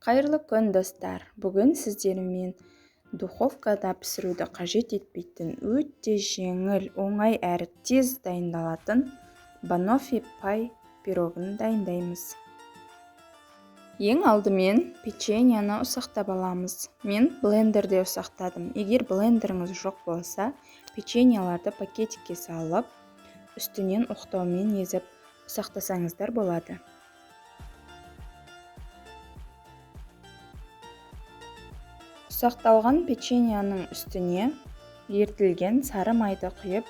Қайырлы күн, достар. Бүгін сіздермен духовкада пісіруді қажет етпейтін, өте жеңіл, оңай әрі тез дайындалатын банофи пай пирогын дайындаймыз. Ең алдымен печеньені ұсақтап аламыз. Мен блендерде ұсақтадым. Егер блендеріңіз жоқ болса, печеньеларды пакетикке салып, үстінен оқтаумен езіп ұсақтасаңыздар болады. Ұсақталған печеньенің үстіне ерітілген сары майды құйып,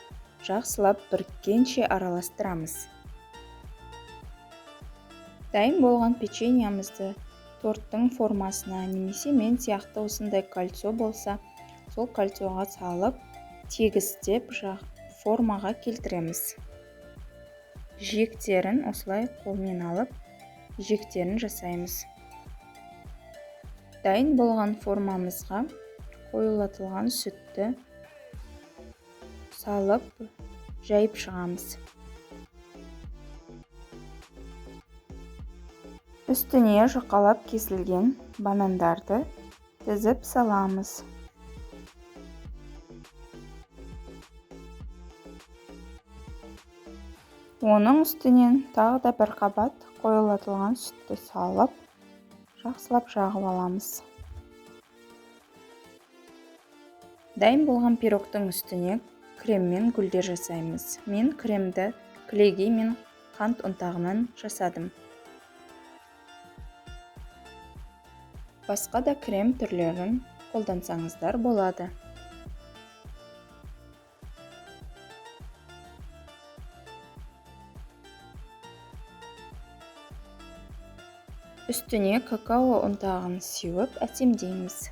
жақсылап біріккенше араластырамыз. Дайын болған печеньемізді торттың формасына, немесе мен сияқты осындай кольцо болса, сол кольцоға салып, тегістеп формаға келтіреміз. Жиектерін осылай қолмен алып, жиектерін жасаймыз. Дайын болған формамызға қойылтылған сүтті салып, жайып шығамыз. Үстіне жұқалап кесілген банандарды тізіп саламыз. Оның үстінен тағы да бір қабат қойылтылған сүтті салып, жақсылап жағып аламыз. Дайын болған пирогтың үстіне креммен гүлдер жасаймыз. Мен кремді кілегей мен қант ұнтағынан жасадым. Басқа да крем түрлерін қолдансаңыздар болады. Үстіне какао ұнтағын сеуіп әсемдейміз.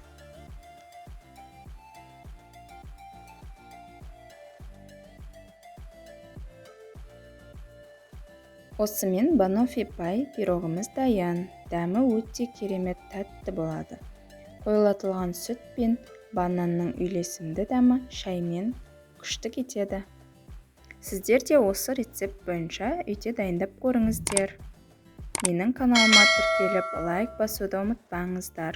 Осымен банофи пай пирогымыз дайын. Дәмі өте керемет, тәтті болады. Қойылтылған сүт пен бананның үйлесімді дәмі шаймен күшті кетеді. Сіздер де осы рецепт бойынша үйде дайындап көріңіздер. Менің каналыма тіркеліп лайк басуды ұмытпаңыздар.